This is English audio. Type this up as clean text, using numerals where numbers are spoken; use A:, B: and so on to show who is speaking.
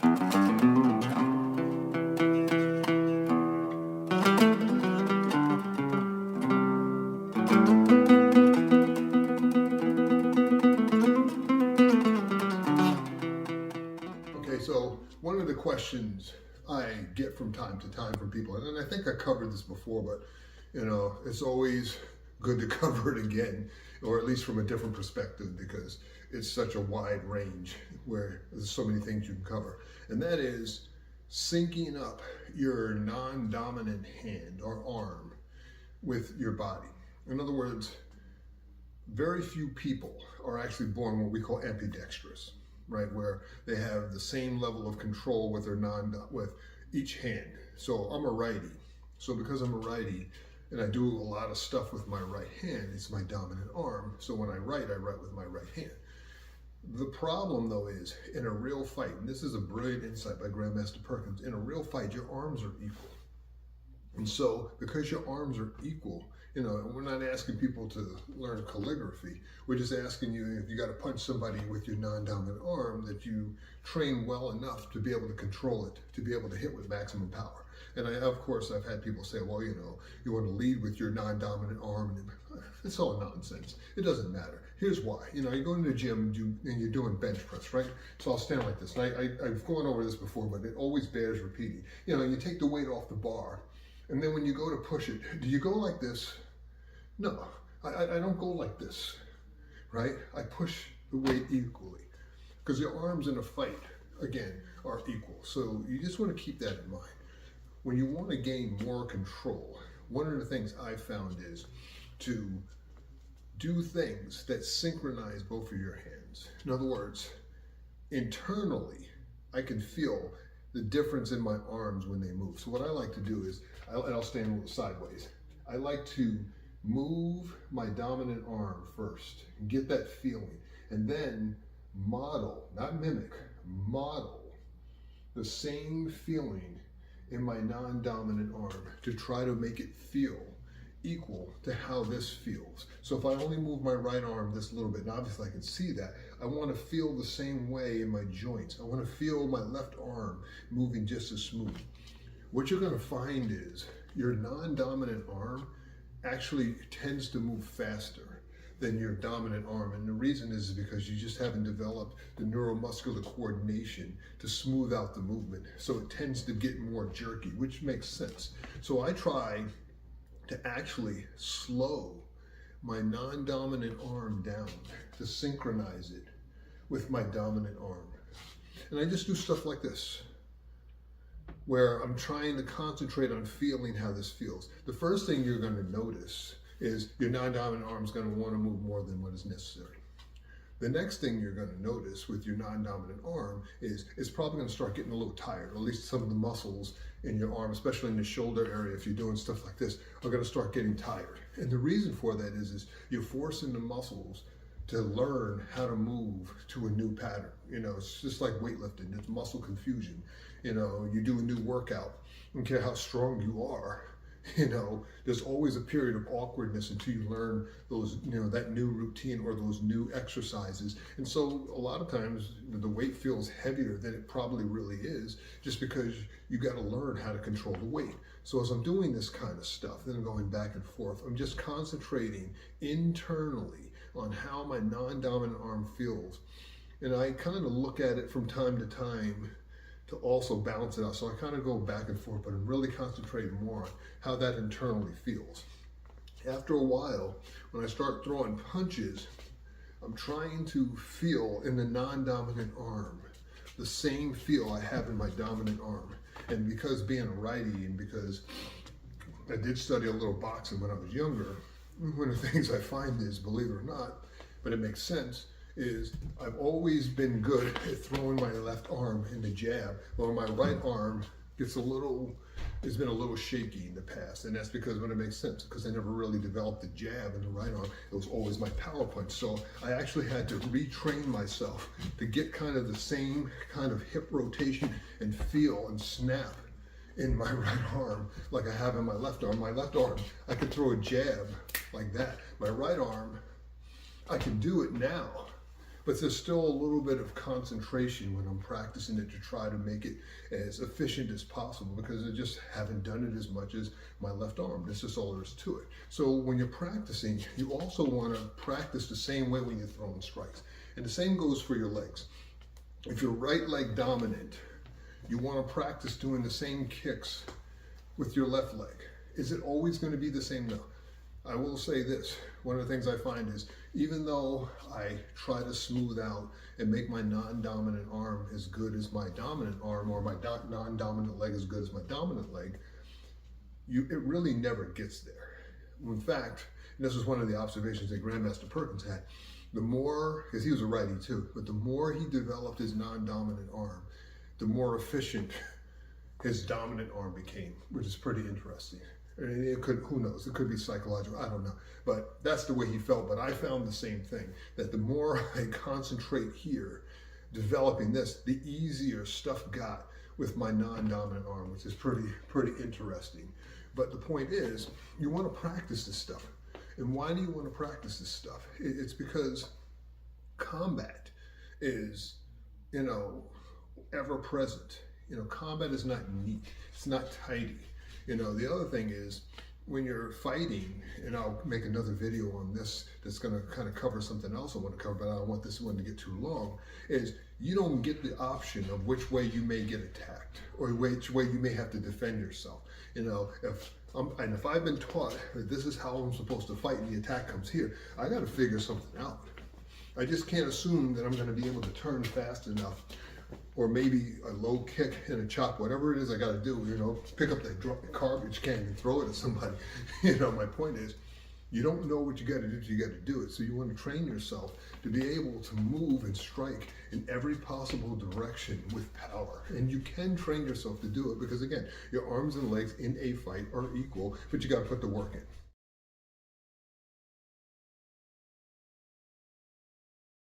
A: Okay, so one of the questions I get from time to time from people, and I think I covered this before, but it's always good to cover it again, or at least from a different perspective, because it's such a wide range where there's so many things you can cover. And that is syncing up your non-dominant hand or arm with your body. In other words, very few people are actually born what we call ambidextrous, right? Where they have the same level of control with with each hand. So I'm a righty. So because I'm a righty and I do a lot of stuff with my right hand, it's my dominant arm. So when I write with my right hand. The problem though is in a real fight, and this is a brilliant insight by Grandmaster Perkins, in a real fight, your arms are equal. And so because your arms are equal, and we're not asking people to learn calligraphy. We're just asking you, if you got to punch somebody with your non-dominant arm, that you train well enough to be able to control it, to be able to hit with maximum power. And of course, I've had people say, well, you want to lead with your non-dominant arm. And it's all nonsense. It doesn't matter. Here's why. You go into the gym and you're doing bench press, right? So I'll stand like this. And I've gone over this before, but it always bears repeating. You take the weight off the bar, and then when you go to push it, do you go like this? No, I don't go like this, right? I push the weight equally because your arms in a fight, again, are equal. So you just want to keep that in mind. When you want to gain more control, one of the things I've found is to do things that synchronize both of your hands. In other words, internally, I can feel the difference in my arms when they move. So what I like to do is, I'll stand sideways. I like to move my dominant arm first, get that feeling, and then model, not mimic, model the same feeling in my non-dominant arm to try to make it feel equal to how this feels. So if I only move my right arm this little bit, and obviously I can see that, I want to feel the same way in my joints. I want to feel my left arm moving just as smooth. What you're going to find is your non-dominant arm actually tends to move faster than your dominant arm. And the reason is because you just haven't developed the neuromuscular coordination to smooth out the movement. So it tends to get more jerky, which makes sense. So I try to actually slow my non-dominant arm down to synchronize it with my dominant arm. And I just do stuff like this, where I'm trying to concentrate on feeling how this feels. The first thing you're going to notice is your non-dominant arm is going to want to move more than what is necessary. The next thing you're going to notice with your non-dominant arm is it's probably going to start getting a little tired, or at least some of the muscles in your arm, especially in the shoulder area, if you're doing stuff like this, are going to start getting tired. And the reason for that is you're forcing the muscles to learn how to move to a new pattern. It's just like weightlifting, it's muscle confusion. You do a new workout, I don't care how strong you are, there's always a period of awkwardness until you learn those, that new routine or those new exercises. And so a lot of times the weight feels heavier than it probably really is, just because you got to learn how to control the weight. So as I'm doing this kind of stuff, then going back and forth, I'm just concentrating internally on how my non-dominant arm feels. And I kind of look at it from time to time to also balance it out. So I kind of go back and forth, but I'm really concentrating more on how that internally feels. After a while, when I start throwing punches, I'm trying to feel in the non-dominant arm the same feel I have in my dominant arm. And because being a righty, and because I did study a little boxing when I was younger, one of the things I find is, believe it or not, but it makes sense, is I've always been good at throwing my left arm in the jab, while my right arm has been a little shaky in the past. And that's because, when it makes sense, because I never really developed the jab in the right arm. It was always my power punch. So I actually had to retrain myself to get kind of the same kind of hip rotation and feel and snap in my right arm like I have in my left arm. My left arm, I could throw a jab like that. My right arm, I can do it now, but there's still a little bit of concentration when I'm practicing it to try to make it as efficient as possible, because I just haven't done it as much as my left arm. That's just all there is to it. So when you're practicing, you also want to practice the same way when you're throwing strikes. And the same goes for your legs. If you're right leg dominant, you want to practice doing the same kicks with your left leg. Is it always going to be the same? No. I will say this, one of the things I find is, even though I try to smooth out and make my non-dominant arm as good as my dominant arm, or my non-dominant leg as good as my dominant leg, it really never gets there. In fact, and this was one of the observations that Grandmaster Perkins had, the more, because he was a righty too, but the more he developed his non-dominant arm, the more efficient his dominant arm became, which is pretty interesting. And it could, who knows, it could be psychological, I don't know. But that's the way he felt. But I found the same thing, that the more I concentrate here, developing this, the easier stuff got with my non-dominant arm, which is pretty interesting. But the point is, you want to practice this stuff. And why do you want to practice this stuff? It's because combat is, ever present. Combat is not neat, it's not tidy. The other thing is, when you're fighting, and I'll make another video on this that's going to kind of cover something else I want to cover, but I don't want this one to get too long, is you don't get the option of which way you may get attacked, or which way you may have to defend yourself. If I've been taught that this is how I'm supposed to fight and the attack comes here, I got to figure something out. I just can't assume that I'm going to be able to turn fast enough, or maybe a low kick and a chop, whatever it is I got to do, pick up that garbage can and throw it at somebody. My point is, you don't know what you got to do till you got to do it. So you want to train yourself to be able to move and strike in every possible direction with power. And you can train yourself to do it, because again, your arms and legs in a fight are equal, but you got to put the work in.